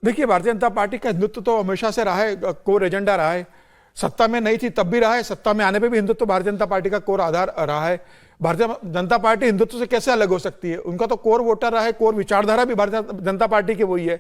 देखिए, भारतीय जनता पार्टी का हिंदुत्व तो हमेशा से रहा है, कोर एजेंडा रहा है। सत्ता में नहीं थी तब भी रहा है, सत्ता में आने पे भी हिंदुत्व भारतीय जनता पार्टी का कोर आधार रहा है। भारतीय जनता पार्टी हिंदुत्व से कैसे अलग हो सकती है? उनका तो कोर वोटर रहा है, कोर विचारधारा भी भारतीय जनता पार्टी की वही है।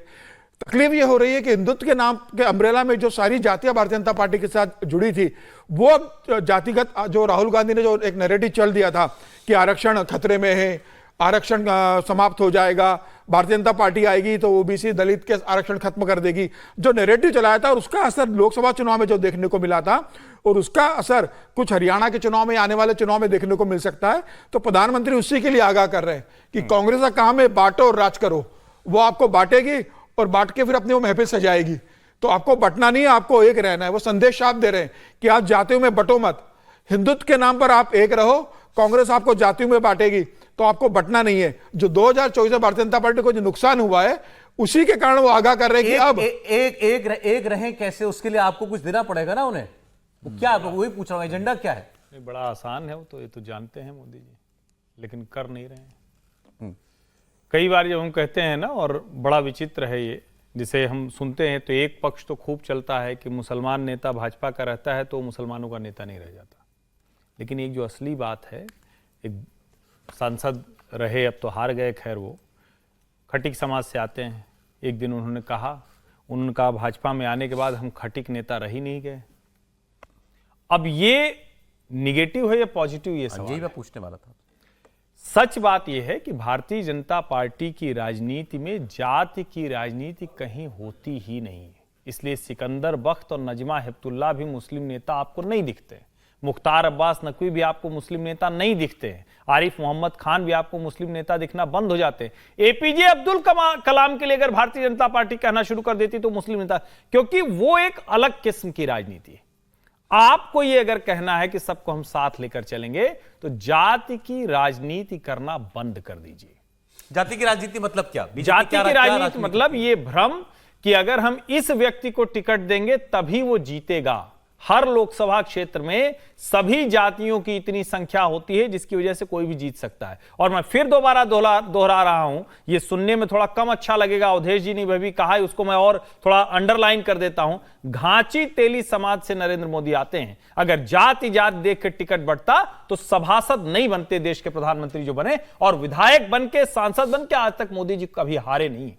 तकलीफ ये हो रही है कि हिंदुत्व के नाम के अम्ब्रेला में जो सारी जातियां भारतीय जनता पार्टी के साथ जुड़ी थी, वो जातिगत, जो राहुल गांधी ने जो एक नैरेटिव चल दिया था कि आरक्षण खतरे में है, आरक्षण समाप्त हो जाएगा, भारतीय जनता पार्टी आएगी तो ओबीसी दलित के आरक्षण खत्म कर देगी, जो नैरेटिव चलाया था, और उसका असर लोकसभा चुनाव में जो देखने को मिला था, और उसका असर कुछ हरियाणा के चुनाव में, आने वाले चुनाव में देखने को मिल सकता है। तो प्रधानमंत्री उसी के लिए आगाह कर रहे हैं कि कांग्रेस का काम है बांटो और राज करो। वो आपको बांटेगी और बांट के फिर अपनी वो महफिल सजाएगी। तो आपको बंटना नहीं है, आपको एक रहना है। वो संदेश आप दे रहे हैं कि आप जातियों में बंटो मत, हिंदुत्व के नाम पर आप एक रहो। कांग्रेस आपको जातियों में बांटेगी तो आपको बंटना नहीं है। जो 2024 में भारतीय जनता पार्टी को जो नुकसान हुआ है, उसी के कारण वो आगाह कर रहे हैं कि अब एक रहें कैसे, उसके लिए आपको कुछ देना पड़ेगा ना उन्हें। वो क्या, वही पूछ रहा हूं, एजेंडा क्या है? नहीं, बड़ा आसान है वो तो, ये तो जानते हैं मोदी जी, लेकिन कर नहीं रहे हैं। कई बार जब हम कहते हैं ना, और बड़ा विचित्र है ये, जिसे हम सुनते हैं तो एक पक्ष तो खूब चलता है कि मुसलमान नेता भाजपा का रहता है तो मुसलमानों का नेता नहीं रह जाता। लेकिन एक जो असली बात है, एक सांसद रहे, अब तो हार गए, खैर वो खटीक समाज से आते हैं। एक दिन उन्होंने कहा, उनका भाजपा में आने के बाद हम खटीक नेता रह ही नहीं गए। अब ये निगेटिव है या पॉजिटिव, ये सवाल मैं पूछने वाला था। सच बात यह है कि भारतीय जनता पार्टी की राजनीति में जाति की राजनीति कहीं होती ही नहीं है। इसलिए सिकंदर बख्त और नजमा हेपतुल्ला भी मुस्लिम नेता आपको नहीं दिखते, मुख्तार अब्बास नकवी भी आपको मुस्लिम नेता नहीं दिखते हैं, आरिफ मोहम्मद खान भी आपको मुस्लिम नेता दिखना बंद हो जाते हैं। एपीजे अब्दुल कलाम के लिए अगर भारतीय जनता पार्टी कहना शुरू कर देती तो मुस्लिम नेता, क्योंकि वो एक अलग किस्म की राजनीति है। आपको ये अगर कहना है कि सबको हम साथ लेकर चलेंगे तो जाति की राजनीति करना बंद कर दीजिए। जाति की राजनीति मतलब क्या? जाति की राजनीति मतलब ये भ्रम कि अगर हम इस व्यक्ति को टिकट देंगे तभी वो जीतेगा। हर लोकसभा क्षेत्र में सभी जातियों की इतनी संख्या होती है जिसकी वजह से कोई भी जीत सकता है। और मैं फिर दोबारा दोहरा रहा हूं, ये सुनने में थोड़ा कम अच्छा लगेगा, अवधेश जी ने भी कहा है, उसको मैं और थोड़ा अंडरलाइन कर देता हूं। घांची तेली समाज से नरेंद्र मोदी आते हैं। अगर जाति देख के टिकट बढ़ता तो सभासद नहीं बनते देश के प्रधानमंत्री जो बने, और विधायक बन के, सांसद बन के आज तक मोदी जी कभी हारे नहीं।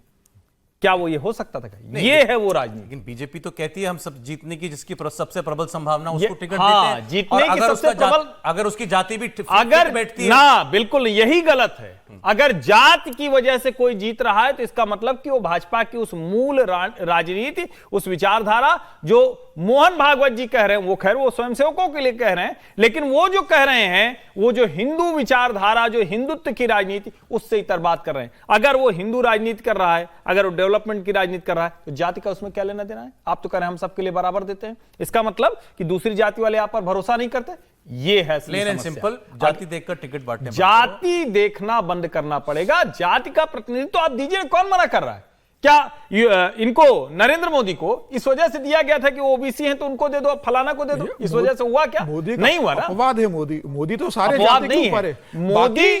क्या वो ये हो सकता था? ये है वो राजनीति। लेकिन बीजेपी तो कहती है हम सब जीतने की, जिसकी सबसे प्रबल संभावना उसको टिकट हाँ, देते हैं। जीतने और की सबसे प्रबल, अगर उसकी जाति भी अगर बैठती है ना, बिल्कुल यही गलत है। अगर जाति की वजह से कोई जीत रहा है तो इसका मतलब कि वो भाजपा की उस मूल राजनीति, उस विचारधारा जो मोहन भागवत जी कह रहे हैं, वो खैर वो स्वयंसेवकों के लिए कह रहे हैं, लेकिन वो जो कह रहे हैं, वो जो हिंदू विचारधारा, जो हिंदुत्व की राजनीति, उससे इतर बात कर रहे हैं। अगर वो हिंदू राजनीति कर रहा है, अगर वो डेवलपमेंट की राजनीति कर रहा है, तो जाति का उसमें क्या लेना देना है? आप तो कह रहे हैं हम सबके लिए बराबर देते हैं। इसका मतलब कि दूसरी जाति वाले आप पर भरोसा नहीं करते। ये है प्लेन एंड सिंपल, जाति देखकर टिकट बांटने। जाति देखना बंद करना पड़ेगा। जाति का प्रतिनिधित्व तो आप दीजिए, कौन मना कर रहा है? क्या इनको, नरेंद्र मोदी को इस वजह से दिया गया था कि वो ओबीसी हैं तो उनको दे दो, फलाना को दे दो, इस वजह से हुआ क्या? नहीं हुआ ना। अपवाद है मोदी तो सारे जाति के ऊपर है। मोदी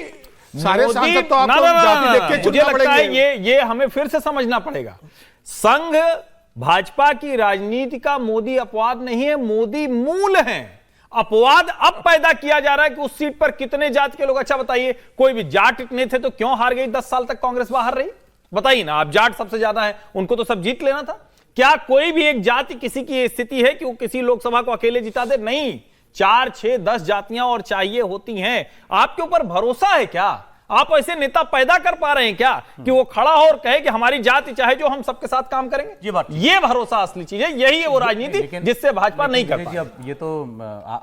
सारे सांसद तो आपको जाति देख के मुझे लगता है ये हमें फिर से समझना पड़ेगा। संघ भाजपा की राजनीति का मोदी अपवाद नहीं है, मोदी मूल है। अपवाद अब पैदा किया जा रहा है कि उस सीट पर कितने जाति के लोग। अच्छा बताइए, कोई भी जाट नहीं थे तो क्यों हार गई? 10 साल तक कांग्रेस बाहर रही, बताइए ना। आप जाट सबसे ज्यादा है, उनको तो सब जीत लेना था। क्या कोई भी एक जाति किसी की स्थिति है कि वो किसी लोकसभा को अकेले जिता दे? नहीं, 4, 6, 10 जातियां और चाहिए होती हैं। आपके ऊपर भरोसा है क्या? आप ऐसे नेता पैदा कर पा रहे हैं क्या कि वो खड़ा हो और कहे कि हमारी जाति चाहे जो, हम सबके साथ काम करेंगे? ये भरोसा असली चीज है। यही है वो राजनीति जिससे भाजपा नहीं कर पाती। अब ये तो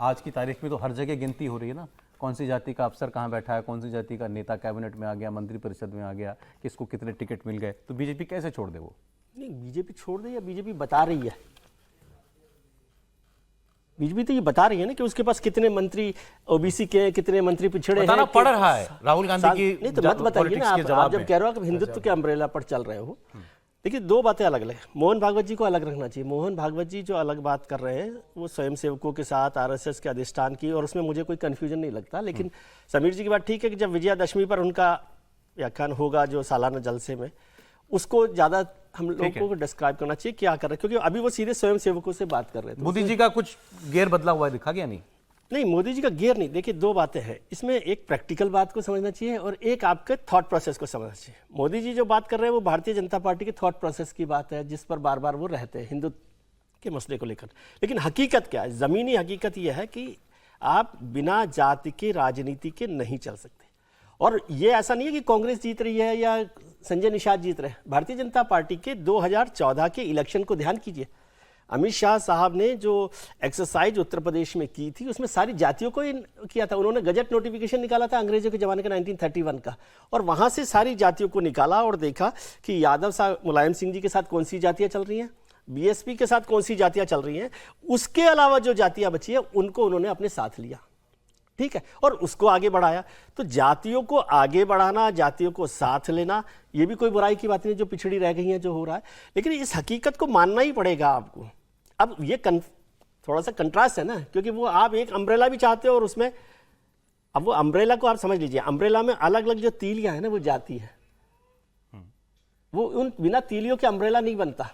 आज की तारीख में तो हर जगह गिनती हो रही है ना, कौन सी जाति का अफसर कहां बैठा है, कौन सी जाति का नेता कैबिनेट में आ गया, मंत्रिपरिषद में आ गया, किसको कितने टिकट मिल गए। तो बीजेपी कैसे छोड़ दे? वो नहीं, बीजेपी छोड़ दे या बीजेपी बता रही है? बीजेपी तो ये बता रही है ना कि उसके पास कितने मंत्री ओबीसी के, कितने मंत्री पिछड़े हैं। पड़ रहा है राहुल गांधी की। नहीं तो मत बताइए ना, आप जब कह रहे हो कि हिंदुत्व के अम्ब्रेला पर चल रहे हो। देखिए, दो बातें अलग अलग। मोहन भागवत जी को अलग रखना चाहिए। मोहन भागवत जी जो अलग बात कर रहे हैं वो स्वयंसेवकों के साथ, आरएसएस के अधिष्ठान की, और उसमें मुझे कोई कन्फ्यूजन नहीं लगता। लेकिन समीर जी की बात ठीक है कि जब विजयादशमी पर उनका व्याख्यान होगा जो सालाना जलसे में, उसको ज़्यादा हम लोगों को डिस्क्राइब करना चाहिए क्या कर रहे हैं, क्योंकि अभी वो सीधे स्वयं सेवकों से बात कर रहे थे। मोदी जी का कुछ गेयर बदला हुआ है, दिखा गया नहीं? नहीं, मोदी जी का गियर नहीं। देखिए, दो बातें हैं इसमें, एक प्रैक्टिकल बात को समझना चाहिए और एक आपके थॉट प्रोसेस को समझना चाहिए। मोदी जी जो बात कर रहे हैं वो भारतीय जनता पार्टी के थॉट प्रोसेस की बात है, जिस पर बार बार वो रहते हैं हिंदुत्व के मसले को लेकर। लेकिन हकीकत क्या है, ज़मीनी हकीकत यह है कि आप बिना जाति के राजनीति के नहीं चल सकते। और ये ऐसा नहीं है कि कांग्रेस जीत रही है या संजय निषाद जीत रहे हैं। भारतीय जनता पार्टी के 2014 के इलेक्शन को ध्यान कीजिए। अमित शाह साहब ने जो एक्सरसाइज उत्तर प्रदेश में की थी उसमें सारी जातियों को किया था। उन्होंने गजट नोटिफिकेशन निकाला था अंग्रेजों के ज़माने का 1931 का, और वहाँ से सारी जातियों को निकाला और देखा कि यादव साहब मुलायम सिंह जी के साथ कौन सी जातियाँ चल रही हैं, बीएसपी के साथ कौन सी जातियाँ चल रही हैं, उसके अलावा जो जातियाँ बची हैं उनको उन्होंने अपने साथ लिया, ठीक है, और उसको आगे बढ़ाया। तो जातियों को आगे बढ़ाना, जातियों को साथ लेना, ये भी कोई बुराई की बात नहीं जो पिछड़ी रह गई हैं, जो हो रहा है। लेकिन इस हकीकत को मानना ही पड़ेगा आपको। अब ये थोड़ा सा कंट्रास्ट है ना, क्योंकि वो आप एक अम्ब्रेला भी चाहते हो और उसमें, अब वो अम्ब्रेला को आप समझ लीजिए, अम्ब्रेला में अलग अलग जो तीलियां हैं ना वो जाति है, वो उन बिना तीलियों के अम्ब्रेला नहीं बनता।